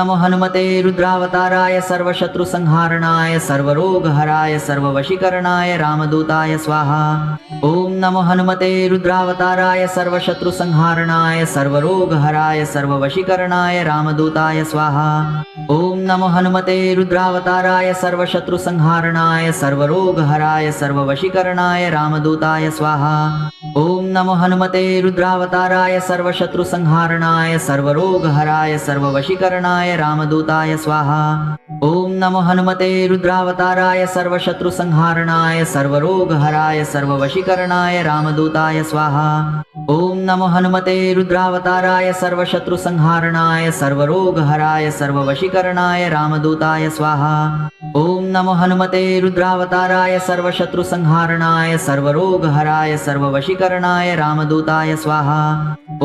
नमो हनुमते रुद्रावताराय सर्वशत्रुसंहारणाय सर्वरोगहराय सर्ववशीकरणाय रामदूताय स्वाहा। ओम नमो हनुमते रुद्रावताराय सर्वशत्रुसंहारणाय सर्वरोगहराय सर्ववशीकरणाय रामदूताय स्वाहा। ओम नमो हनुमते रुद्रावताराय सर्वशत्रुसंहारणाय सर्वरोगहराय सर्ववशीकरणाय रामदूताय स्वाहा। ओम नमो हनुमते रुद्रावताराय सर्वशत्रुसंहारणाय सर्वरोगहराय सर्ववशीकरणाय रामदूताय स्वाहा। ओम नमो हनुमते रुद्रावताराय सर्वशत्रुसंहारणाय सर्वरोगहराय सर्ववशीकरणाय रामदूताय स्वाहा। ओम नमो हनुमते रुद्रावताराय सर्वशत्रुसंहारणाय सर्वरोगहराय सर्ववशीकरणाय रामदूताय स्वाहा। ओम नमो हनुमते रुद्रावताराय सर्वशत्रुसंहारणाय सर्वरोगहराय सर्ववशीकरणाय रामदूताय स्वाहा।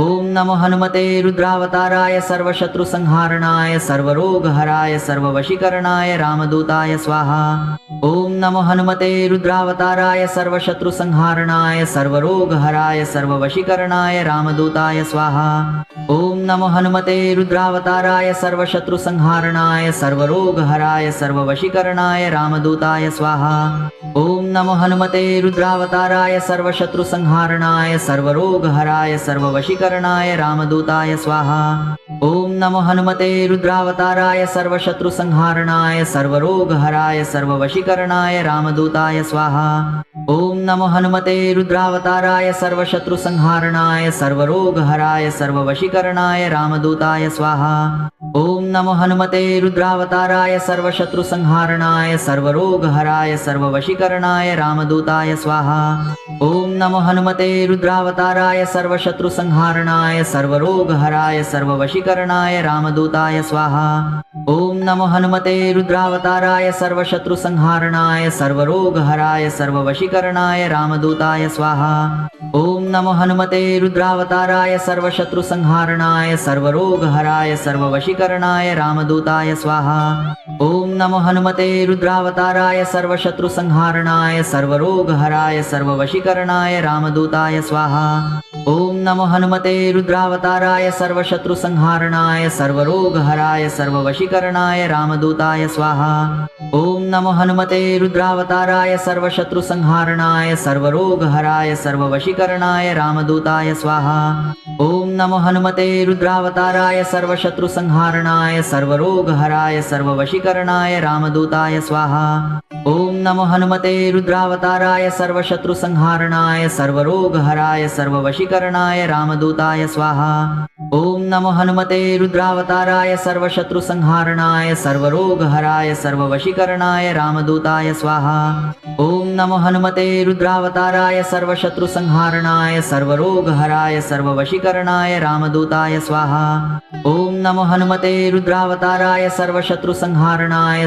ओम नमो हनुमते रुद्रावताराय सर्वशत्रुसंहारणाय सर्वरोगहराय सर्ववशीकरणाय रामदूताय स्वाहा। ओम नमो हनुमते रुद्रावताराय सर्वशत्रुसंहारणाय सर्वरोगहराय सर्ववशीकरणाय रामदूताय स्वाहा। ओम नमो हनुमते रुद्रावताराय सर्वशत्रुसंहारणाय सर्वरोगहराय सर्ववशीकरणाय रामदूताय स्वाहा। ओम नमो हनुमते रुद्रावताराय सर्वशत्रुसंहारणाय सर्वरोगहराय सर्ववशीकरणाय रामदूताय स्वाहा। ओम नमो हनुमते रुद्रावताराय सर्वशत्रुसंहारणाय सर्वरोगहराय सर्ववशीकरणाय रामदूताय स्वाहा। ओम नमो हनुमते रुद्रावताराय सर्वशत्रुसंहारणाय सर्वरोगहराय सर्ववशीकरणाय रामदूताय स्वाहा। ओम नमो हनुमते रुद्रावताराय सर्वशत्रुसंहारणाय सर्वरोगहराय सर्ववशीकरणाय रामदूताय स्वाहा। ओम नमो हनुमते रुद्रावताराय सर्वशत्रुसंहारणाय सर्वरोगहराय सर्ववशीकरणाय रामदूताय स्वाहा। ओम नमो हनुमते रुद्रावताराय सर्वशत्रुसंहारणाय सर्वरोगहराय सर्ववशीकरणाय रामदूताय स्वाहा। ओम नमो हनुमते रुद्रावताराय सर्वशत्रुसंहारणाय सर्वरोगहराय सर्ववशीकरणाय रामदूताय स्वाहा। ओम नमो हनुमते रुद्रावताराय सर्वशत्रुसंहारणाय सर्वरोगहराय सर्ववशीकरणाय रामदूताय स्वाहा। ओम नमो हनुमते रुद्रावताराय सर्वशत्रुसंहारणाय सर्वरोगहराय सर्ववशीकरणाय रामदूताय स्वाहा। ओम नमो हनुमते रुद्रावताराय सर्वशत्रुसंहारणाय सर्वरोगहराय सर्ववशीकरणाय रामदूताय स्वाहा। ओम नमो हनुमते रुद्रावताराय सर्वशत्रुसंहारणाय सर्वरोगहराय सर्ववशीकरणाय रामदूताय स्वाहा। ओम नमो हनुमते रुद्रावताराय सर्वशत्रुसंहारणाय सर्वरोगहराय सर्ववशीकरणाय रामदूताय स्वाहा। ओम नमो हनुमते रुद्रावताराय सर्वशत्रुसंहारणाय सर्वरोगहराय सर्ववशीकरणाय रामदूताय स्वाहा। ओम नमो हनुमते रुद्रावताराय सर्वशत्रुसंहारणाय सर्वरोगहराय सर्ववशीकरणाय रामदूताय स्वाहा। ओम नमो हनुमते रुद्रावताराय सर्वशत्रुसंहारणाय सर्वरोगहराय सर्ववशीकरणाय रामदूताय स्वाहा। ओम नमो हनुमते रुद्रावताराय सर्वशत्रुसंहारणाय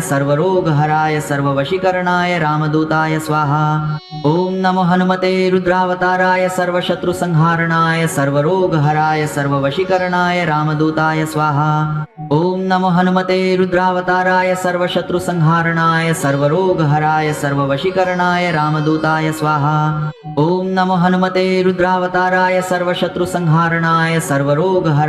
सर्वरोगहराय सर्ववशीकरणाय रामदूताय स्वाहा। ओम नमो हनुमते रुद्रावताराय सर्वशत्रुसंहारणाय सर्वरोगहराय सर्ववशीकरणाय रामदूताय स्वाहा। ओम नमो हनुमते रुद्रावताराय सर्वशत्रुसंहारणाय सर्वरोगहराय सर्ववशीकरणाय रामदूताय स्वाहा। ओम नमो हनुमते रुद्रावताराय सर्वशत्रुसंहारणाय सर्वरोगहराय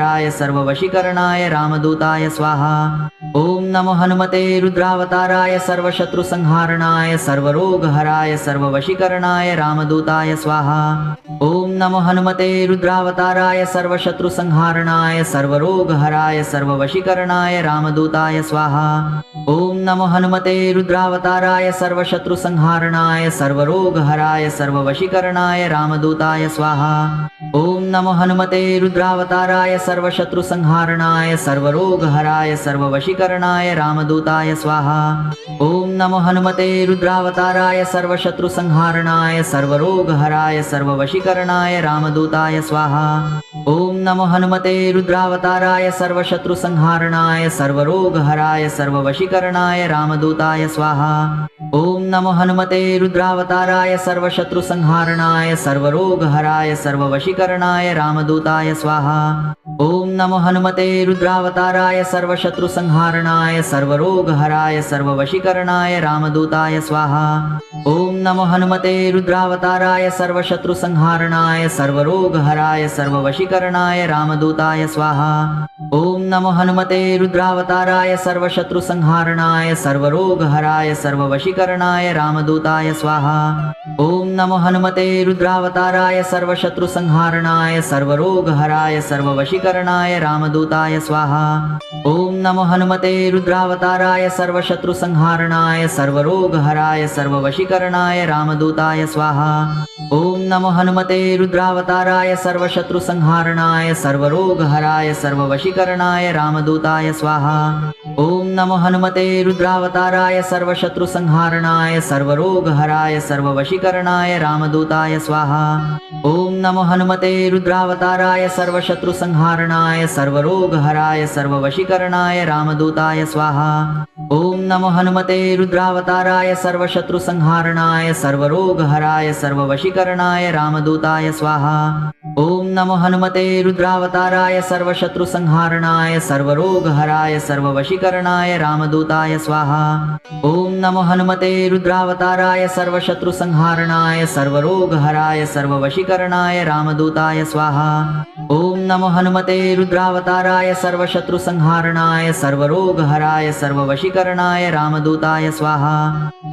सर्ववशीकरणाय रामदूताय स्वाहा। ओम नमो हनुमते रुद्रावताराय सर्वशत्रुसंहारणाय सर्वरोगहराय सर्ववशीकरणाय रामदूताय स्वाहा। ओम नमो हनुमते रुद्रावताराय सर्वशत्रुसंहारणाय सर्वरोगहराय सर्ववशीकरणाय रामदूताय स्वाहा। ओम नमो हनुमते रुद्रावताराय सर्वशत्रुसंहारणाय सर्वरोगहराय सर्ववशीकरणाय रामदूताय स्वाहा। ओम नमो हनुमते रुद्रावताराय सर्वशत्रुसंहारणाय सर्वरोगहराय सर्ववशीकरणाय रामदूताय स्वाहा। ओम नमो हनुमते रुद्रावताराय सर्वशत्रुसंहारणाय सर्वरोगहराय सर्ववशीकरणाय रामदूताय स्वाहा। ओम नमो हनुमते रुद्रावताराय सर्वशत्रुसंहारणाय सर्वरोगहराय सर्ववशीकरणाय रामदूताय स्वाहा। ओम नमो हनुमते रुद्रावताराय सर्वशत्रुसंहारणाय सर्वरोगहराय सर्ववशीकरणाय रामदूताय स्वाहा। ओम नमो हनुमते रुद्रावताराय सर्वशत्रुसंहारणाय सर्वरोगहराय सर्ववशीकरणाय रामदूताय स्वाहा। ओम नमो हनुमते रुद्रावताराय सर्वशत्रुसंहारणाय सर्वरोगहराय सर्ववशीकरणाय रामदूताय स्वाहा। ओम नमो हनुमते रुद्रावताराय सर्वशत्रुसंहारणाय सर्वरोगहराय सर्ववशीकरणाय रामदूताय स्वाहा। ओम नमो हनुमते रुद्रावताराय सर्वशत्रुसंहारणाय सर्वरोगहराय सर्ववशीकरणाय रामदूताय स्वाहा। ओम नमो हनुमते रुद्रावताराय सर्वशत्रुसंहारणाय सर्वरोगहराय सर्ववशीकरणाय रामदूताय स्वाहा। ओम नमो हनुमते रुद्रावताराय सर्वशत्रुसंहारणाय सर्वरोगहराय सर्ववशीकरणाय रामदूताय स्वाहा। ओम नमो हनुमते रुद्रावताराय सर्वशत्रुसंहारणाय सर्वरोगहराय सर्ववशीकरणाय रामदूताय स्वाहा। ओम नमो हनुमते रुद्रावताराय सर्वशत्रुसंहारणाय सर्वरोगहराय सर्ववशीकरणाय रामदूताय स्वाहा। ओम नमो हनुमते रुद्रावताराय सर्वशत्रुसंहारणाय सर्वरोगहराय सर्ववशीकरणाय रामदूताय स्वाहा। ओम नमो हनुमते रुद्रावताराय सर्वशत्रुसंहारणाय सर्वरोगहराय सर्ववशीकरणाय रामदूताय स्वाहा। ओम नमो हनुमते रुद्रावताराय सर्वशत्रुसंहारणाय सर्वरोगहराय सर्ववशीकरणाय रामदूताय स्वाहा।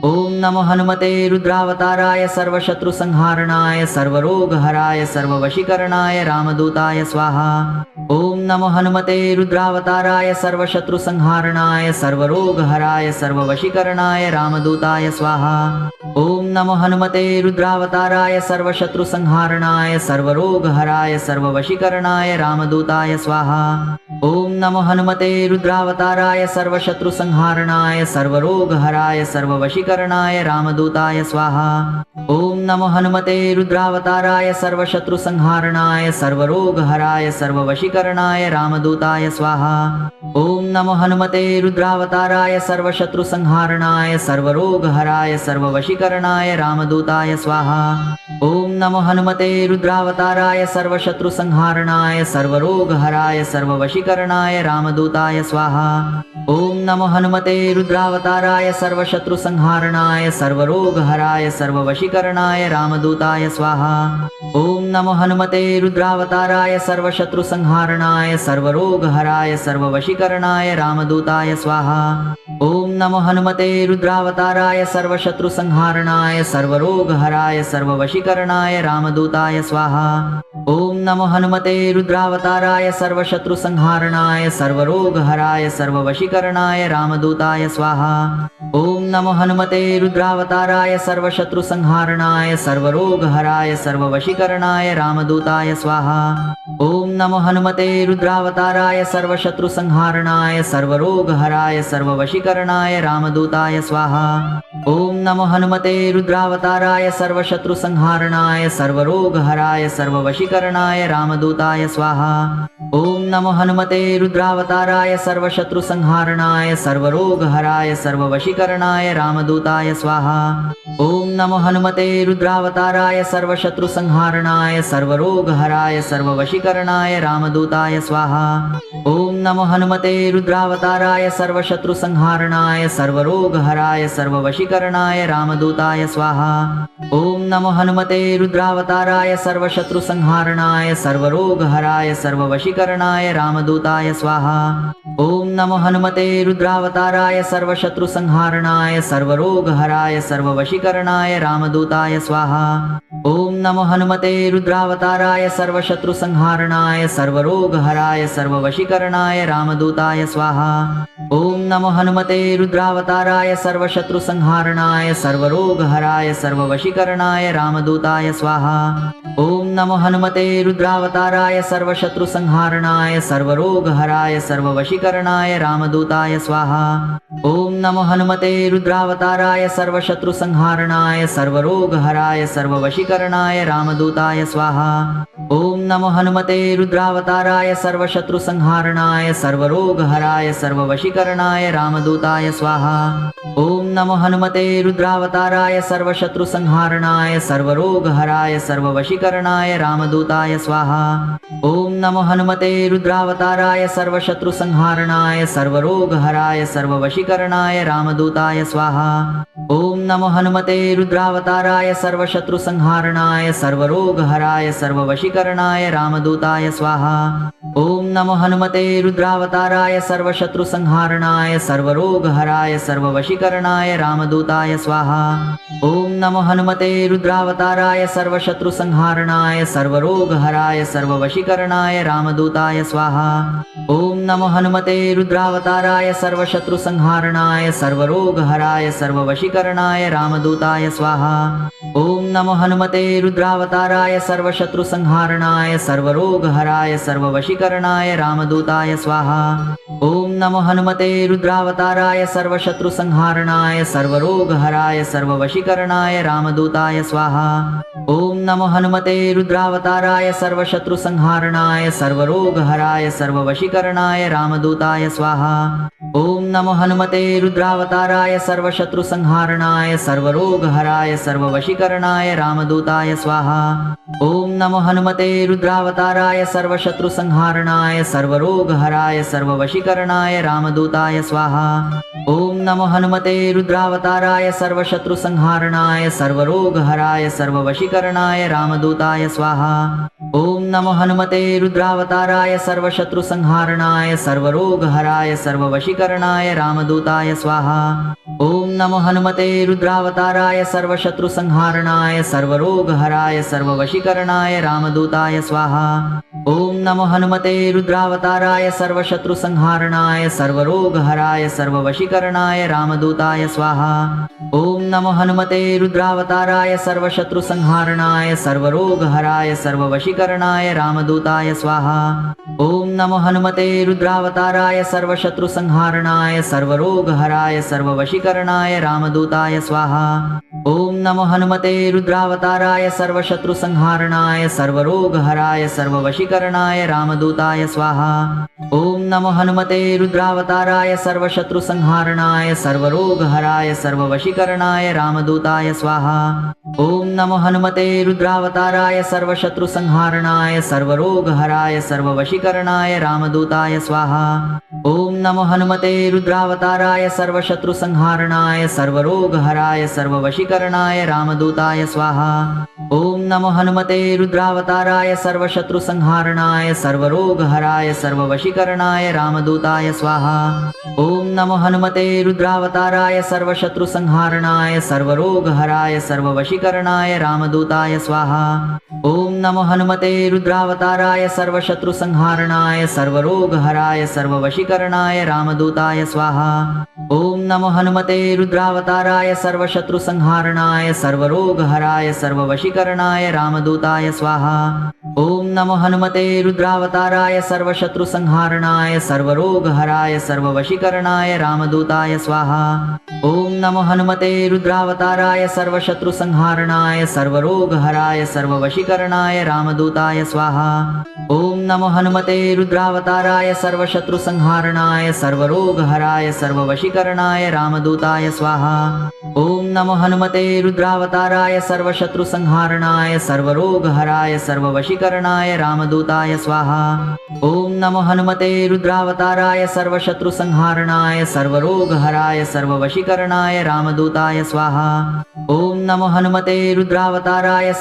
ओम नमो हनुमते रुद्रावताराय सर्वशत्रुसंहारणाय सर्वरोगहराय सर्ववशीकरणाय रामदूताय स्वाहा। ओम नमो हनुमते रुद्रावताराय सर्वशत्रुसंहारणाय सर्वरोगहराय सर्ववशीकरणाय रामदूताय स्वाहा। ओम नमो हनुमते रुद्रावताराय सर्वशत्रुसंहारणाय सर्वरोगहराय सर्ववशीकरणाय रामदूताय स्वाहा। ओम नमो हनुमते रुद्रावताराय सर्वशत्रुसंहारणाय सर्वरोगहराय सर्ववशीकरणाय रामदूताय स्वाहा। ओम नमो हनुमते रुद्रावताराय सर्वशत्रुसंहारणाय सर्वरोगहराय सर्ववशीकरणाय रामदूताय स्वाहा। ओम नमो हनुमते रुद्रावताराय सर्वशत्रुसंहारणाय सर्वरोगहराय सर्ववशीकरणाय रामदूताय स्वाहा। ओम नमो हनुमते रुद्रावताराय सर्वशत्रुसंहारणाय सर्वरोगहराय सर्ववशीकरणाय रामदूताय स्वाहा। ओम नमो हनुमते रुद्रावताराय सर्वशत्रुसंहारणाय सर्वरोगहराय सर्ववशीकरणाय रामदूताय स्वाहा। ओम नमो हनुमते रुद्रावताराय सर्वशत्रुसंहारणाय सर्वरोगहराय सर्ववशीकरणाय रामदूताय स्वाहा। ओम नमो हनुमते रुद्रावताराय सर्वशत्रुसंहारणाय सर्वरोगहराय सर्ववशीकरणाय रामदूताय स्वाहा। ओम नमो हनुमते रुद्रावताराय सर्वशत्रुसंहारणाय सर्वरोगहराय सर्ववशीकरणाय रामदूताय स्वाहा। ओम नमो हनुमते रुद्रावताराय सर्वशत्रुसंहारणाय सर्वरोगहराय सर्ववशीकरणाय रामदूताय स्वाहा। ओम नमो हनुमते रुद्रावताराय सर्वशत्रुसंहारणाय सर्वरोगहराय सर्ववशीकरणाय रामदूताय स्वाहा। ओम नमो हनुमते रुद्रावताराय सर्वशत्रुसंहारणाय सर्वरोगहराय सर्ववशीकरणाय रामदूताय स्वाहा। ओम नमो हनुमते रुद्रावताराय सर्वशत्रुसंहारणाय सर्वरोगहराय सर्ववशीकरणाय रामदूताय स्वाहा। ओम नमो हनुमते रुद्रावताराय सर्वशत्रुसंहारणाय सर्वरोगहराय सर्ववशीकरणाय रामदूताय स्वाहा। ओम नमो हनुमते रुद्रावताराय सर्वशत्रुसंहारणाय सर्वरोगहराय सर्ववशीकरणाय रामदूताय स्वाहा। ओम नमो हनुमते रुद्रावताराय सर्वशत्रुसंहारणाय सर्वरोगहराय सर्ववशीकरणाय रामदूताय स्वाहा। ओम नमो हनुमते रुद्रावताराय सर्वशत्रुसंहारणाय सर्वरोगहराय सर्ववशीकरणाय रामदूताय स्वाहा। ओम नमो हनुमते रुद्रावताराय सर्वशत्रुसंहारणाय सर्वरोगहराय सर्ववशीकरणाय रामदूताय स्वाहा। ओम नमो हनुमते रुद्रावताराय सर्वशत्रुसंहारणाय सर्वरोगहराय सर्ववशीकरणाय रामदूताय स्वाहा। ओम नमो हनुमते रुद्रावताराय सर्वशत्रुसंहारणाय सर्वरोगहराय सर्ववशीकरणाय रामदूताय स्वाहा। ओम नमो हनुमते रुद्रावताराय सर्वशत्रुसंहारणाय सर्वरोगहराय सर्ववशीकरणाय रामदूताय स्वाहा। ओम नमो हनुमते रुद्रावताराय सर्वशत्रुसंहारणाय सर्वरोगहराय सर्ववशीकरणाय रामदूताय स्वाहा। ओम नमो हनुमते रुद्रावताराय सर्वशत्रुसंहारणाय सर्वरोगहराय सर्ववशीकरणाय वशीकरणाय रामदूताय स्वाहा। ओम नमो हनुमते रुद्रावताराय सर्वशत्रुसंहारणाय सर्वरोगहराय सर्ववशीकरणाय रामदूताय स्वाहा। ओम नमो हनुमते रुद्रावताराय सर्वशत्रुसंहारणाय सर्वरोगहराय सर्ववशीकरणाय रामदूताय स्वाहा। ओम नमो हनुमते रुद्रावताराय सर्वशत्रुसंहारणाय सर्वरोगहराय सर्ववशीकरणाय रामदूताय स्वाहा। ओम नमो हनुमते रुद्रावताराय सर्वशत्रुसंहारणाय सर्वरोगहराय सर्ववशीकरणाय रामदूताय स्वाहा। ओम नमो हनुमते रुद्रावताराय सर्वशत्रुसंहारणाय सर्वरोगहराय सर्ववशीकरणाय रामदूताय स्वाहा। ओम नमो हनुमते रुद्रावताराय सर्वशत्रुसंहारणाय सर्वरोगहराय सर्ववशीकरणाय रामदूताय स्वाहा। ओम नमो हनुमते रुद्रावताराय सर्वशत्रुसंहारणाय सर्वरोगहराय सर्ववशीकरणाय रामदूताय स्वाहा। ओम नमो हनुमते रुद्रावताराय सर्वशत्रुसंहारणाय सर्वरोगहराय सर्ववशीकरणाय रामदूताय स्वाहा। ओम नमो हनुमते रुद्रावताराय सर्वशत्रुसंहारणाय सर्वरोगहराय सर्ववशीकरणाय रामदूताय स्वाहा। ओम नमो हनुमते रुद्रावताराय सर्वशत्रुसंहारणाय सर्वरोगहराय सर्ववशीकरणाय रामदूताय स्वाहा। ओम नमो हनुमते रुद्रावताराय सर्वशत्रुसंहारणाय सर्वरोगहराय सर्ववशीकरणाय रामदूताय स्वाहा। ओम नमो हनुमते रुद्रावताराय सर्वशत्रुसंहारणाय सर्वरोगहराय सर्ववशीकरणाय रामदूताय स्वाहा। ओम नमो हनुमते रुद्रावताराय सर्वशत्रुसंहारणाय सर्वरोगहराय सर्ववशीकरणाय रामदूताय स्वाहा। ओम नमो हनुमते रुद्रावताराय सर्वशत्रुसंहारणाय सर्वरोगहराय सर्ववशीकरणाय रामदूताय स्वाहा। ओम नमो हनुमते रुद्रावताराय सर्वशत्रुसंहारणाय सर्वरोगहराय सर्ववशीकरणाय रामदूताय स्वाहा। ओम नमो हनुमते रुद्रावताराय सर्वशत्रुसंहारणाय सर्वरोगहराय सर्ववशीकरणाय रामदूताय स्वाहा। ओम नमो हनुमते रुद्रावताराय सर्वशत्रुसंहारणाय सर्वरोगहराय सर्ववशीकरणाय रामदूताय स्वाहा। ओम नमो हनुमते रुद्रावताराय सर्वशत्रुसंहारणाय सर्वरोगहराय सर्ववशीकरणाय रामदूताय स्वाहा। ओम नमो हनुमते रुद्रावताराय सर्वशत्रुसंहारणाय सर्वरोगहराय सर्ववशीकरणाय रामदूताय स्वाहा। ओम नमो हनुमते रुद्रावताराय सर्वशत्रुसंहारणाय सर्वरोगहराय सर्ववशीकरणाय रामदूताय स्वाहा। ओम नमो हनुमते रुद्रावताराय सर्वशत्रुसंहारणाय सर्वरोगहराय सर्ववशीकरणाय रामदूताय स्वाहा। ओम नमो हनुमते रुद्रावताराय सर्वशत्रुसंहारणाय सर्वरोगहराय सर्ववशीकरणाय रामदूताय स्वाहा। ओम नमो हनुमते रुद्रावताराय सर्वशत्रुसंहारणाय सर्वरोगहराय सर्ववशीकरणाय रामदूताय स्वाहा। ओम नमो हनुमते रुद्रावताराय सर्वशत्रुसंहारणाय सर्वरोगहराय सर्ववशीकरणाय रामदूताय स्वाहा। ओम नमो हनुमते रुद्रावताराय सर्वशत्रुसंहारणाय सर्वरोगहराय सर्ववशीकरणाय रामदूताय स्वाहा। ओम नमो हनुमते रुद्रावताराय सर्वशत्रुसंहारणाय सर्वरोगहराय सर्ववशीकरणाय रामदूताय स्वाहा। ओम नमो हनुमते रुद्रावताराय सर्वशत्रुसंहारणाय सर्वरोगहराय सर्ववशीकरणाय रामदूताय स्वाहा। ओम नमो हनुमते रुद्रावताराय सर्वशत्रुसंहारणाय सर्वरोगहराय सर्ववशीकरणाय रामदूताय स्वाहा। ओम नमो हनुमते रुद्रावताराय सर्वशत्रुसंहारणाय सर्वरोगहराय सर्ववशीकरणाय रामदूताय स्वाहा। ओम नमो हनुमते रुद्रावताराय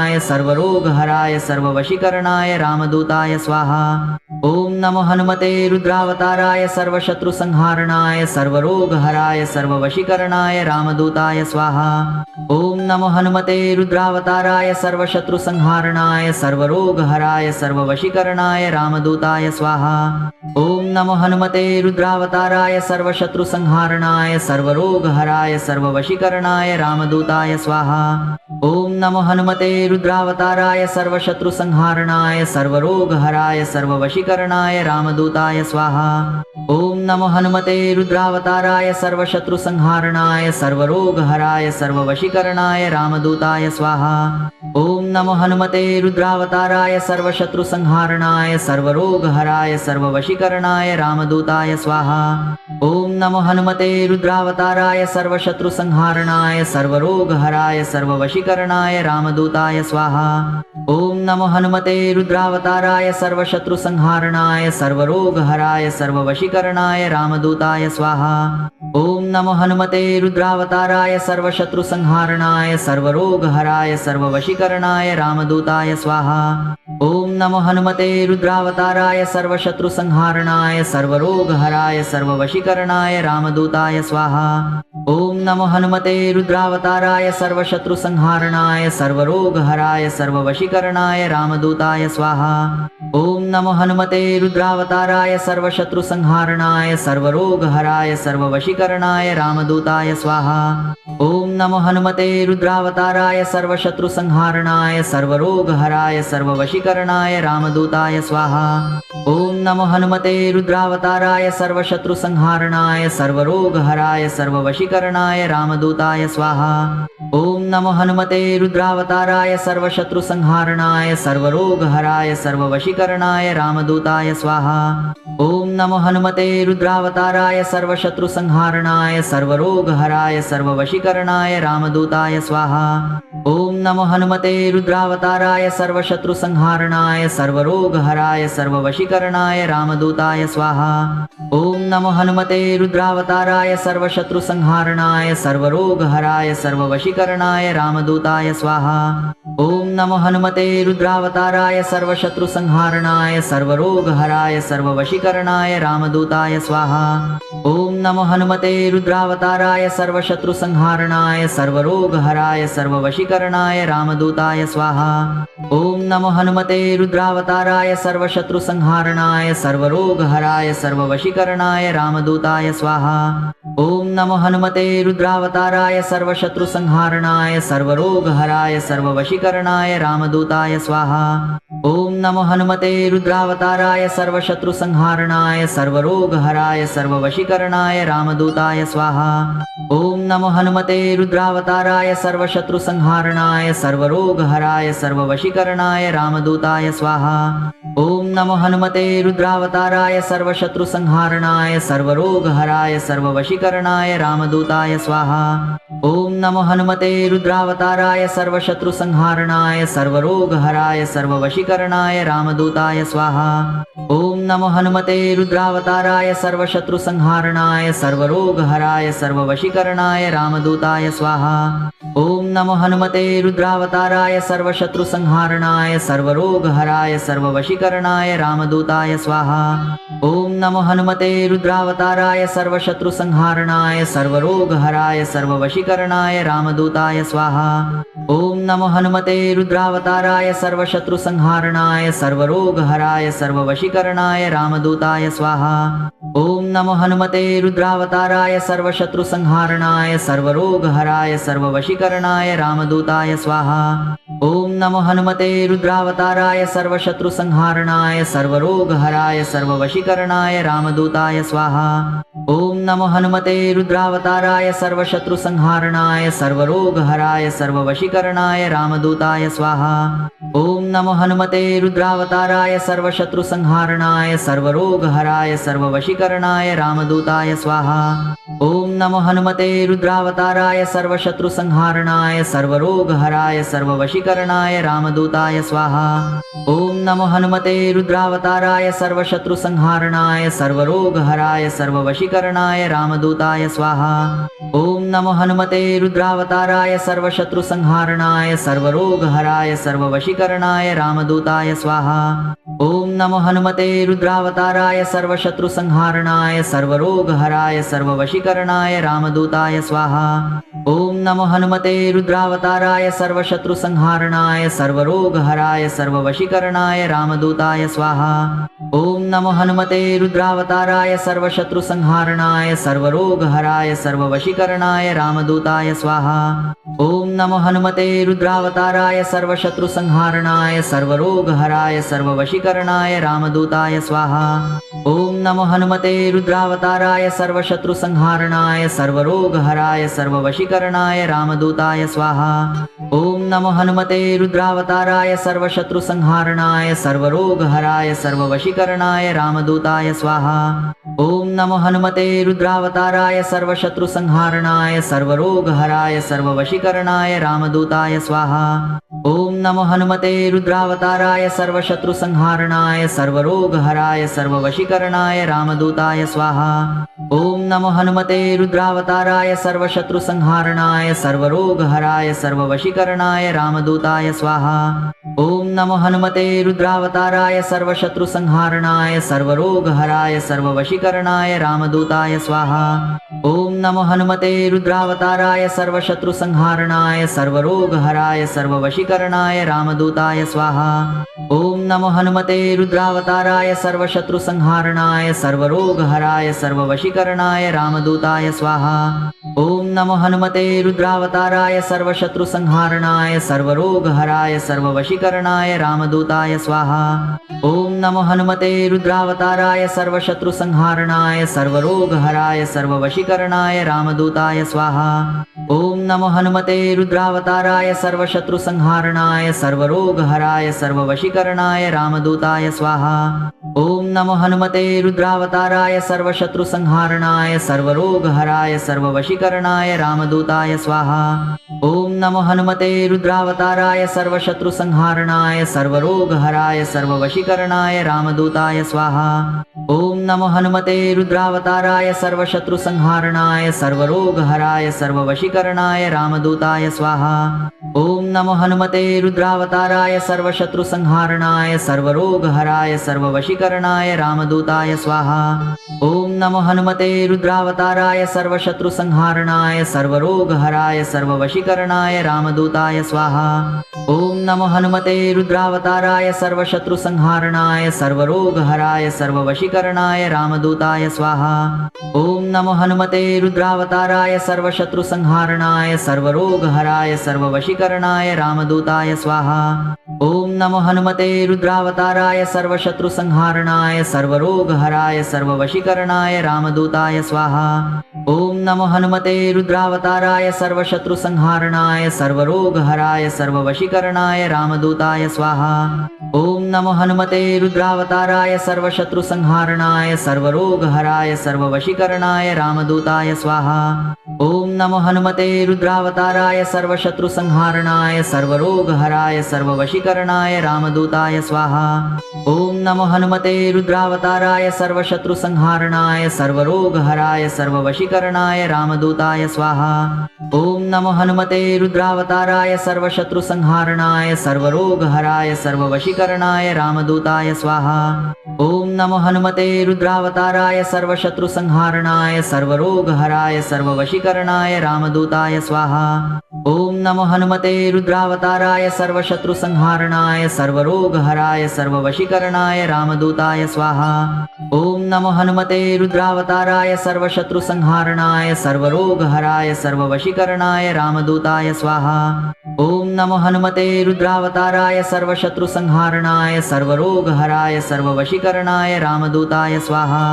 सर्वशत्रुसंहारणाय सर्वरोगहराय सर्ववशीकरणाय रामदूताय स्वाहा। ओम नमो हनुमते रुद्रावताराय सर्वशत्रुसंहारणाय सर्वरोगहराय सर्ववशीकरणाय रामदूताय स्वाहा। ओम नमो हनुमते रुद्रावताराय सर्वशत्रुसंहारणाय सर्वरोगहराय सर्ववशीकरणाय रामदूताय स्वाहा। ओम नमो हनुमते रुद्रावताराय सर्वशत्रुसंहारणाय सर्वरोगहराय सर्ववशीकरणाय रामदूताय स्वाहा। ओम नमो हनुमते रुद्रावताराय सर्वशत्रुसंहारणाय सर्वरोगहराय सर्ववशीकरणाय रामदूताय स्वाहा। ओम नमो हनुमते रुद्रावताराय सर्वशत्रुसंहारणाय सर्वरोगहराय सर्ववशीकरणाय रामदूताय स्वाहा। ओम नमो हनुमते रुद्रावताराय सर्वशत्रुसंहारणाय सर्वरोगहराय सर्वरोगहराय सर्ववशीकरणाय रामदूताय स्वाहा। ओम नमो हनुमते रुद्रावताराय सर्वशत्रुसंहारणाय सर्वरोगहराय सर्ववशीकरणाय रामदूताय स्वाहा। ओम नमो हनुमते रुद्रावताराय सर्वशत्रुसंहारणाय सर्वरोगहराय सर्ववशीकरणाय रामदूताय स्वाहा। ओम नमो हनुमते रुद्रावताराय सर्वशत्रुसंहारणाय सर्वरोगहराय सर्ववशीकरणाय रामदूताय स्वाहा। ओम नमो हनुमते रुद्रावताराय सर्वशत्रुसंहारणाय सर्वरोगहराय सर्ववशीकरणाय रामदूताय स्वाहा। ओम नमो हनुमते रुद्रावताराय सर्वशत्रुसंहारणाय सर्वरोगहराय सर्ववशीकरणाय रामदूताय स्वाहा। ओम नमो हनुमते रुद्रावताराय सर्वशत्रुसंहारणाय सर्वरोगहराय सर्ववशीकरणाय रामदूताय स्वाहा। ओम नमो हनुमते रुद्रावताराय सर्वशत्रुसंहारणाय सर्वरोगहराय सर्ववशीकरणाय रामदूताय स्वाहा। ओम नमो हनुमते रुद्रावताराय सर्वशत्रुसंहारणाय सर्वरोगहराय सर्ववशीकरणाय रामदूताय स्वाहा। ओम नमो हनुमते रुद्रावताराय सर्वशत्रुसंहारणाय सर्वरोगहराय सर्ववशीकरणाय रामदूताय स्वाहा। ओम नमो हनुमते रुद्रावताराय सर्वशत्रुसंहारणाय सर्वरोगहराय सर्ववशीकरणाय रामदूताय स्वाहा। ओम नमो हनुमते रुद्रावताराय सर्वशत्रुसंहारणाय सर्वरोगहराय सर्ववशीकरणाय रामदूताय स्वाहा। ओम नमो हनुमते रुद्रावताराय सर्वशत्रुसंहारणाय सर्वरोगहराय सर्ववशीकरणाय रामदूताय स्वाहा। ओम नमो हनुमते रुद्रावताराय सर्वशत्रुसंहारणाय सर्वरोगहराय सर्ववशीकरणाय रामदूताय स्वाहा। ओम नमो हनुमते रुद्रावताराय सर्वशत्रुसंहारणाय सर्वरोगहराय सर्ववशीकरणाय रामदूताय स्वाहा। ओम नमो हनुमते रुद्रावताराय सर्वशत्रुसंहारणाय सर्वरोगहराय सर्ववशीकरणाय रामदूताय स्वाहा। ओम नमो हनुमते रुद्रावताराय सर्वशत्रुसंहारणाय सर्वरोगहराय सर्ववशीकरणाय रामदूताय स्वाहा। ओम नमो हनुमते रुद्रावताराय सर्वशत्रुसंहारणाय सर्वरोगहराय सर्ववशीकरणाय रामदूताय स्वाहा। ओम नमो हनुमते रुद्रावताराय सर्वशत्रुसंहारणाय सर्वरोगहराय सर्ववशीकरणाय रामदूताय स्वाहा। ओम नमो हनुमते रुद्रावताराय सर्वशत्रुसंहारणाय सर्वरोगहराय सर्ववशीकरणाय रामदूताय स्वाहा। ओम नमो हनुमते रुद्रावताराय सर्वशत्रुसंहारणाय सर्वरोगहराय सर्ववशीकरणाय रामदूताय स्वाहा। ओम नमो हनुमते रुद्रावताराय सर्वशत्रुसंहारणाय सर्वरोगहराय सर्ववशीकरणाय रामदूताय स्वाहा। ओम नमो हनुमते रुद्रावताराय सर्वशत्रुसंहारणाय सर्वरोगहराय सर्ववशीकरणाय रामदूताय स्वाहा। ओम नमो हनुमते रुद्रावताराय सर्वशत्रुसंहारणाय सर्वरोगहराय सर्ववशीकरणाय रामदूताय स्वाहा। ओम नमो हनुमते रुद्रावताराय सर्वशत्रुसंहारणाय सर्वरोगहराय सर्ववशीकरणाय रामदूताय स्वाहा। ओम नमो हनुमते रुद्रावताराय सर्वशत्रुसंहारणाय सर्वरोगहराय सर्ववशीकरणाय रामदूताय स्वाहा। ओम नमो हनुमते रुद्रावताराय सर्वशत्रुसंहारणाय सर्वरोगहराय सर्ववशीकरणाय रामदूताय स्वाहा। ओम नमो हनुमते रुद्रावताराय सर्वशत्रुसंहारणाय सर्वरोगहराय सर्ववशीकरणाय रामदूताय स्वाहा। ओम नमो हनुमते रुद्रावताराय सर्वशत्रुसंहारणाय सर्वरोगहराय सर्ववशीकरणाय रामदूताय स्वाहा। ओम नमो हनुमते रुद्रावताराय सर्वशत्रुसंहारणाय सर्वरोगहराय सर्ववशीकरणाय रामदूताय स्वाहा। ओम नमो हनुमते रुद्रावताराय सर्वशत्रुसंहारणाय सर्वरोगहराय सर्ववशीकरणाय रामदूताय स्वाहा। ओम नमो हनुमते रुद्रावताराय सर्वशत्रुसंहारणाय सर्वरोगहराय सर्ववशीकरणाय रामदूताय स्वाहा। ओम नमो हनुमते रुद्रावताराय सर्वशत्रुसंहारणाय सर्वरोगहराय सर्ववशीकरणाय रामदूताय स्वाहा। ओम नमो हनुमते रुद्रावताराय सर्वशत्रुसंहारणाय सर्वरोगहराय सर्ववशीकरणाय रामदूताय स्वाहा। ओम नमो हनुमते रुद्रावताराय सर्वशत्रुसंहारणाय सर्वरोगहराय सर्ववशीकरणाय रामदूताय स्वाहा। ओम नमो हनुमते रुद्रावताराय सर्वशत्रुसंहारणाय सर्वरोगहराय सर्ववशीकरणाय रामदूताय स्वाहा। ओम नमो हनुमते रुद्रावताराय सर्वशत्रुसंहारणाय सर्वरोगहराय सर्ववशीकरणाय रामदूताय स्वाहा। ओम नमो हनुमते रुद्रावताराय सर्वशत्रुसंहारणाय सर्वरोगहराय सर्ववशीकरणाय रामदूताय स्वाहा। ओम नमो हनुमते रुद्रावताराय सर्वशत्रुसंहारणाय सर्वरोगहराय सर्ववशीकरणाय रामदूताय स्वाहा। ओम नमो हनुमते रुद्रावताराय सर्वशत्रुसंहारणाय सर्वरोगहराय सर्ववशीकरणाय रामदूताय स्वाहा। ओम नमो हनुमते रुद्रावताराय सर्वशत्रुसंहारणाय सर्वरोगहराय सर्ववशीकरणाय रामदूताय स्वाहा। ओम नमो हनुमते रुद्रावताराय सर्वशत्रुसंहारणाय सर्वरोगहराय सर्ववशीकरणाय रामदूताय स्वाहा। ओम नमो हनुमते रुद्रावताराय सर्वशत्रुसंहारणाय सर्वरोगहराय सर्ववशीकरणाय रामदूताय स्वाहा। ओम नमो हनुमते रुद्रावताराय सर्वशत्रुसंहारणाय सर्वरोगहराय सर्ववशीकरणाय रामदूताय स्वाहा। ओम नमो हनुमते रुद्रावताराय सर्वशत्रुसंहारणाय सर्वरोगहराय सर्ववशीकरणाय रामदूताय स्वाहा। ओम नमो हनुमते रुद्रावताराय सर्वशत्रुसंहारणाय सर्वरोगहराय सर्ववशीकरणाय रामदूताय स्वाहा। ओम नमो हनुमते रुद्रावताराय सर्वशत्रुसंहारणाय सर्वरोगहराय सर्ववशीकरणाय रामदूताय स्वाहा। ओम नमो हनुमते रुद्रावताराय सर्वशत्रुसंहारणाय सर्वरोगहराय सर्ववशीकरणाय रामदूताय स्वाहा। ओम नमो हनुमते रुद्रावताराय सर्वशत्रुसंहारणाय सर्वरोगहराय सर्ववशीकरणाय रामदूताय स्वाहा। ओम नमो हनुमते रुद्रावताराय सर्वशत्रुसंहारणाय सर्वरोगहराय सर्ववशीकरणाय रामदूताय स्वाहा। ओम नमो हनुमते रुद्रावताराय सर्वशत्रुसंहारणाय सर्वरोगहराय सर्ववशीकरणाय रामदूताय स्वाहा। ओम नमो हनुमते रुद्रावताराय सर्वशत्रुसंहारणाय सर्वरोगहराय सर्ववशीकरणाय रामदूताय स्वाहा। ओम नमो हनुमते रुद्रावताराय सर्वशत्रुसंहारणाय सर्वरोगहराय सर्ववशीकरणाय रामदूताय स्वाहा। ओम नमो हनुमते रुद्रावताराय सर्वशत्रुसंहारणाय सर्वरोगहराय सर्ववशीकरणाय रामदूताय स्वाहा। ओम नमो हनुमते रुद्रावताराय सर्वशत्रुसंहारणाय सर्वरोगहराय सर्ववशीकरणाय रामदूताय स्वाहा। ओम नमो हनुमते रुद्रावताराय सर्वशत्रुसंहारणाय सर्वरोगहराय सर्ववशीकरणाय रामदूताय स्वाहा। ओम नमो हनुमते रुद्रावताराय सर्वशत्रुसंहारणाय सर्वरोगहराय सर्ववशीकरणाय रामदूताय स्वाहा। ओम नमो हनुमते रुद्रावताराय सर्वशत्रुसंहारणाय सर्वरोगहराय सर्ववशीकरणाय रामदूताय स्वाहा। ओम नमो हनुमते रुद्रावताराय सर्वशत्रुसंहारणाय सर्वरोगहराय सर्ववशीकरणाय रामदूताय स्वाहा। ओम नमो हनुमते रुद्रावताराय सर्वशत्रुसंहारणाय सर्वरोगहराय सर्ववशीकरणाय रामदूताय स्वाहा। ओम नमो हनुमते रुद्रावताराय सर्वशत्रुसंहारणाय सर्वरोगहराय सर्ववशीकरणाय रामदूताय स्वाहा। ओम नमो हनुमते रुद्रावताराय सर्वशत्रुसंहारणाय सर्वरोगहराय सर्ववशीकरणाय रामदूताय स्वाहा। ओम नमो हनुमते रुद्रावताराय सर्वशत्रुसंहारणाय सर्वरोगहराय सर्ववशीकरणाय रामदूताय स्वाहा। ओम नमो हनुमते रुद्रावताराय सर्वशत्रुसंहारणाय सर्वरोगहराय सर्ववशीकरणाय रामदूताय स्वाहा।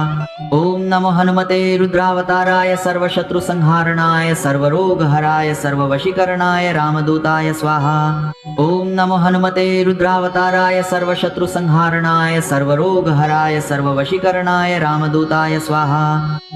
ओम नमो हनुमते रुद्रावताराय सर्वशत्रुसंहारणाय सर्वरोगहराय सर्ववशीकरणाय रामदूताय स्वाहा। ओम नमो हनुमते रुद्रावताराय सर्वशत्रुसंहारणाय सर्वरोगहराय सर्ववशीकरणाय रामदूताय स्वाहा।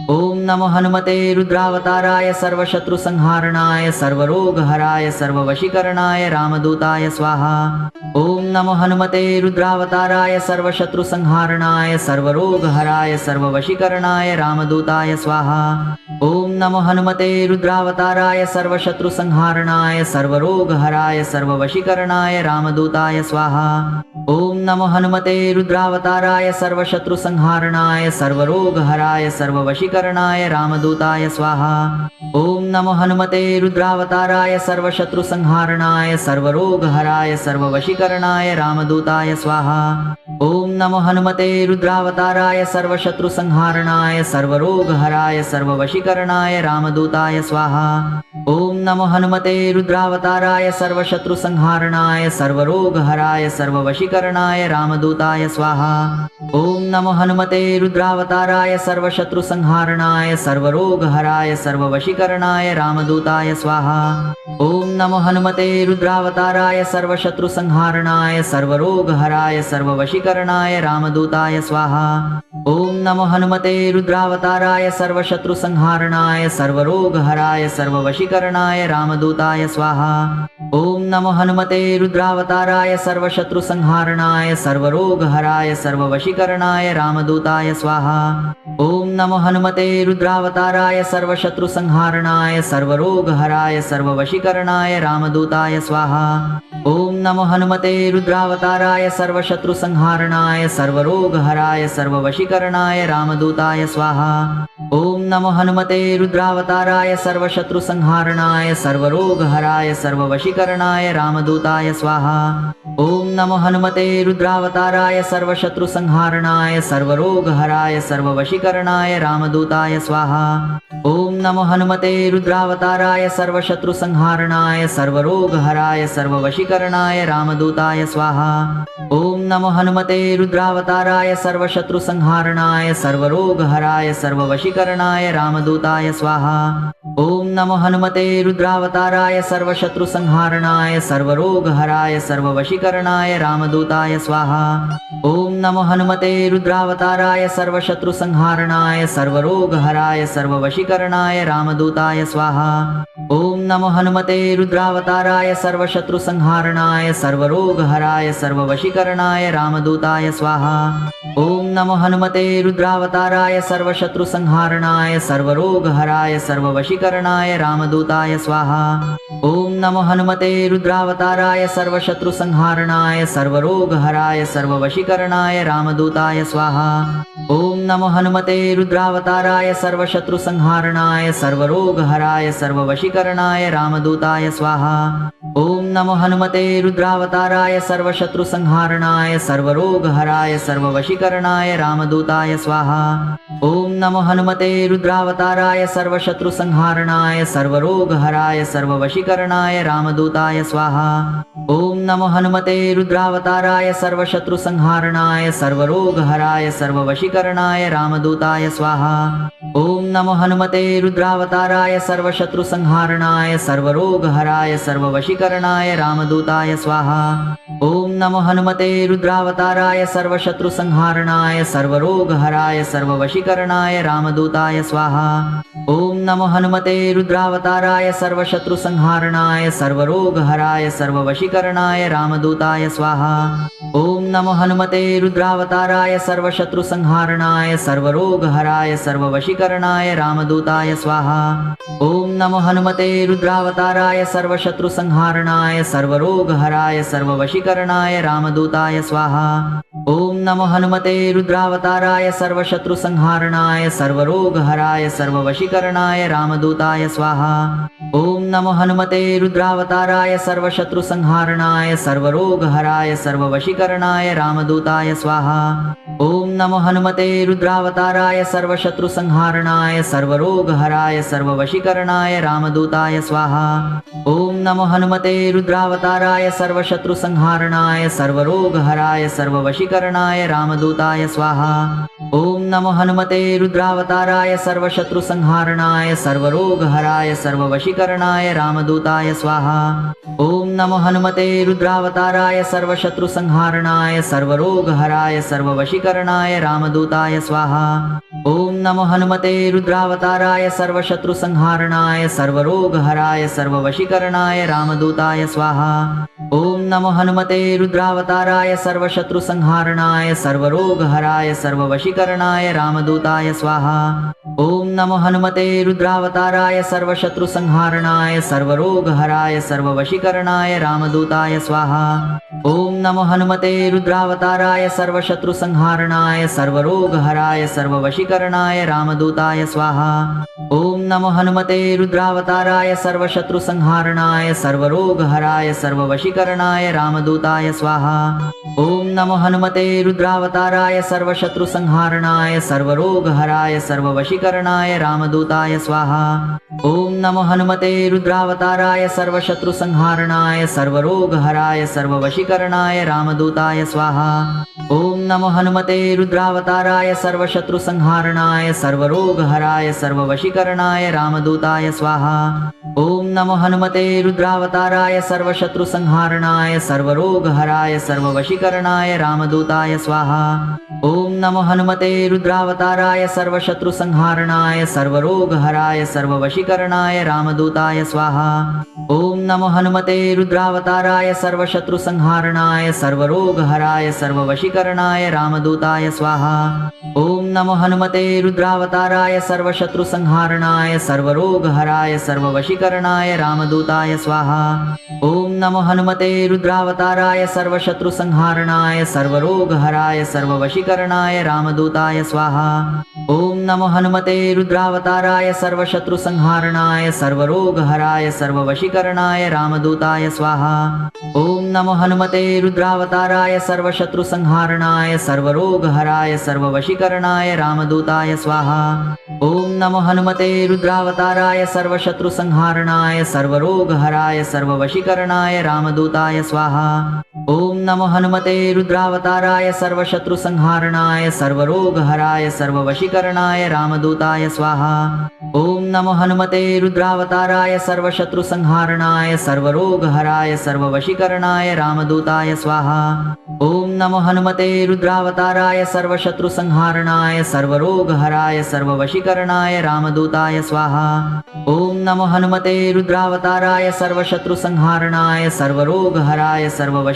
ओम नमो हनुमते रुद्रावताराय सर्वशत्रुसंहारणाय सर्वरोगहराय सर्ववशीकरणाय रामदूताय स्वाहा। ओम नमो हनुमते रुद्रावताराय सर्वशत्रुसंहारणाय सर्वरोगहराय सर्ववशीकरणाय रामदूताय स्वाहा। ओम नमो हनुमते रुद्रावताराय सर्वशत्रुसंहारणाय सर्वरोगहराय सर्ववशीकरणाय रामदूताय स्वाहा। ओम नमो हनुमते रुद्रावताराय सर्वशत्रुसंहारणाय सर्वरोगहराय सर्ववशीकरणाय रामदूताय स्वाहा। ओम नमो हनुमते रुद्रावताराय सर्वशत्रुसंहारणाय सर्वरोगहराय सर्ववशीकरणाय रामदूताय स्वाहा। ओम नमो हनुमते रुद्रावताराय सर्वशत्रुसंहारणाय सर्वरोगहराय सर्ववशीकरणाय सर्ववशीकरणाय रामदूताय स्वाहा। ओम नमो हनुमते रुद्रावताराय सर्वशत्रुसंहारणाय सर्वरोगहराय सर्ववशीकरणाय रामदूताय स्वाहा। ओम नमो हनुमते रुद्रावताराय सर्वशत्रुसंहारणाय सर्वरोगहराय सर्ववशीकरणाय रामदूताय स्वाहा। ओम नमो हनुमते रुद्रावताराय सर्वशत्रुसंहारणाय सर्वरोगहराय सर्ववशीकरणाय रामदूताय स्वाहा। ओम नमो हनुमते रुद्रावताराय सर्वशत्रुसंहारणाय सर्वरोगहराय सर्ववशीकरणाय रामदूताय स्वाहा। ओम नमो हनुमते रुद्रावताराय सर्वशत्रुसंहारणाय सर्वरोगहराय सर्ववशीकरणाय रामदूताय स्वाहा। ओम नमो हनुमते रुद्रावताराय सर्वशत्रुसंहारणाय सर्वरोगहराय सर्ववशीकरणाय रामदूताय स्वाहा। ओम नमो हनुमते रुद्रावताराय सर्वशत्रुसंहारणाय सर्वरोगहराय सर्ववशीकरणाय रामदूताय स्वाहा। ओम नमो हनुमते रुद्रावताराय सर्वशत्रुसंहारणाय सर्वरोगहराय सर्ववशीकरणाय रामदूताय स्वाहा। ओम नमो हनुमते रुद्रावताराय सर्वशत्रुसंहारणाय सर्वरोगहराय सर्ववशीकरणाय रामदूताय स्वाहा। ओम नमो हनुमते रुद्रावताराय सर्वशत्रुसंहारणाय सर्वरोगहराय सर्ववशीकरणाय रामदूताय स्वाहा। ओम नमो हनुमते रुद्रावताराय सर्वशत्रुसंहारणाय सर्वरोगहराय सर्ववशीकरणाय रामदूताय स्वाहा। ओम नमो हनुमते रुद्रावताराय सर्वशत्रुसंहारणाय सर्वरोगहराय सर्ववशीकरणाय रामदूताय स्वाहा। ओम नमो हनुमते रुद्रावताराय सर्वशत्रुसंहारणाय सर्वरोगहराय सर्ववशीकरणाय रामदूताय स्वाहा। ओम नमो हनुमते रुद्रावताराय सर्वशत्रुसंहारणाय सर्वरोगहराय सर्ववशीकरणाय रामदूताय स्वाहा। ओम नमो हनुमते रुद्रावताराय सर्वशत्रुसंहारणाय सर्वरोगहराय सर्ववशीकरणाय रामदूताय स्वाहा। ओम नमो हनुमते रुद्रावताराय सर्वशत्रुसंहारणाय सर्वरोगहराय सर्ववशीकरणाय रामदूताय स्वाहा। ओम नमो हनुमते रुद्रावताराय सर्वशत्रुसंहारणाय सर्वरोगहराय सर्ववशीकरणाय रामदूताय स्वाहा। ओम नमो हनुमते रुद्रावताराय सर्वशत्रुसंहारणाय सर्वरोगहराय सर्ववशीकरणाय रामदूताय स्वाहा। ओम नमो हनुमते रुद्रावताराय सर्वशत्रुसंहारणाय सर्वरोगहराय सर्ववशीकरणाय रामदूताय स्वाहा। ओम नमो हनुमते रुद्रावताराय सर्वशत्रुसंहारणाय सर्वरोगहराय सर्ववशीकरणाय रामदूताय स्वाहा। ओम नमो हनुमते रुद्रावताराय सर्वशत्रुसंहारणाय सर्वरोगहराय सर्ववशीकरणाय रामदूताय स्वाहा। ओम नमो हनुमते रुद्रावताराय सर्वशत्रुसंहारणाय सर्वरोगहराय सर्ववशीकरणाय रामदूताय स्वाहा। ओम नमो हनुमते रुद्रावताराय सर्वशत्रुसंहारणाय सर्वरोगहराय सर्ववशीकरणाय रामदूताय स्वाहा। ओम नमो हनुमते रुद्रावताराय सर्वशत्रुसंहारणाय सर्वरोगहराय सर्ववशीकरणाय रामदूताय स्वाहा। ओम नमो हनुमते रुद्रावताराय सर्वशत्रुसंहारणाय सर्वरोगहराय सर्ववशीकरणाय रामदूताय स्वाहा। ओम नमो हनुमते रुद्रावताराय सर्वशत्रुसंहारणाय सर्वरोगहराय सर्ववशीकरणाय रामदूताय स्वाहा। ओम नमो हनुमते रुद्रावताराय सर्वशत्रुसंहारणाय सर्वरोगहराय सर्ववशीकरणाय रामदूताय स्वाहा। ओम नमो हनुमते रुद्रावताराय सर्वशत्रुसंहारणाय सर्वरोगहराय सर्ववशीकरणाय रामदूताय स्वाहा। ओम नमो हनुमते रुद्रावताराय सर्वशत्रुसंहारणाय सर्वरोगहराय सर्ववशीकरणाय रामदूताय स्वाहा। ओम नमो हनुमते रुद्रावताराय सर्वशत्रुसंहारणाय सर्वरोगहराय सर्ववशीकरणाय रामदूताय स्वाहा। ओम नमो हनुमते रुद्रावताराय सर्वशत्रुसंहारणाय सर्वरोगहराय सर्ववशीकरणाय रामदूताय स्वाहा। ओम नमो हनुमते रुद्रावताराय सर्वशत्रुसंहारणाय सर्वरोगहराय सर्ववशीकरणाय रामदूताय स्वाहा। ओम नमो हनुमते रुद्रावताराय सर्वशत्रुसंहारणाय सर्वरोगहराय सर्ववशीकरणाय रामदूताय स्वाहा। ओम नमो हनुमते रुद्रावताराय सर्वशत्रुसंहारणाय सर्वरोगहराय सर्ववशीकरणाय रामदूताय स्वाहा। ओम नमो हनुमते रुद्रावताराय सर्वशत्रुसंहारणाय सर्वरोगहराय सर्ववशीकरणाय रामदूताय स्वाहा। ओम नमो हनुमते रुद्रावताराय सर्वशत्रुसंहारणाय सर्वरोगहराय सर्ववशीकरणाय सर्ववशीकरणाय रामदूताय स्वाहा। ओम नमो हनुमते रुद्रावताराय सर्वशत्रुसंहारणाय सर्वरोगहराय सर्ववशीकरणाय रामदूताय स्वाहा। ओम नमो हनुमते रुद्रावताराय सर्वशत्रुसंहारणाय सर्वरोगहराय सर्ववशीकरणाय रामदूताय स्वाहा। ओम नमो हनुमते रुद्रावताराय सर्वशत्रुसंहारणाय सर्वरोगहराय सर्ववशीकरणाय रामदूताय स्वाहा। ओम नमो हनुमते रुद्रावताराय सर्वशत्रुसंहारणाय सर्वरोगहराय सर्ववशीकरणाय रामदूताय स्वाहा। ओम नमो हनुमते रुद्रावताराय सर्वशत्रुसंहारणाय सर्वरोगहराय सर्ववशीकरणाय रामदूताय स्वाहा। ओम नमो हनुमते रुद्रावताराय सर्वशत्रुसंहारणाय सर्वरोगहराय सर्ववशीकरणाय रामदूताय स्वाहा। ओम नमो हनुमते रुद्रावताराय सर्वशत्रुसंहारणाय सर्वरोगहराय सर्ववशीकरणाय रामदूताय स्वाहा। ओम नमो हनुमते रुद्रावताराय सर्वशत्रुसंहारणाय सर्वरोगहराय सर्ववशीकरणाय रामदूताय स्वाहा। ओम नमो हनुमते रुद्रावताराय सर्वशत्रुसंहारणाय सर्वरोगहराय सर्ववशीकरणाय रामदूताय स्वाहा। ओम नमो हनुमते रुद्रावताराय सर्वशत्रुसंहारणाय सर्वरोगहराय सर्ववशीकरणाय रामदूताय स्वाहा। ओम नमो हनुमते रुद्रावताराय सर्वशत्रुसंहारणाय सर्वरोगहराय सर्ववशीकरणाय रामदूताय स्वाहा। ओम नमो हनुमते रुद्रावताराय सर्वशत्रुसंहारणाय सर्वरोगहराय सर्ववशीकरणाय रामदूताय स्वाहा। ओम नमो हनुमते रुद्रावताराय सर्वशत्रुसंहारणाय सर्वरोगहराय सर्ववशीकरणाय रामदूताय स्वाहा। ओम नमो हनुमते रुद्रावताराय सर्वशत्रुसंहारणाय सर्वरोगहराय सर्ववशीकरणाय रामदूताय स्वाहा। ओम नमो हनुमते रुद्रावताराय सर्वशत्रुसंहारणाय सर्वरोगहराय सर्ववशीकरणाय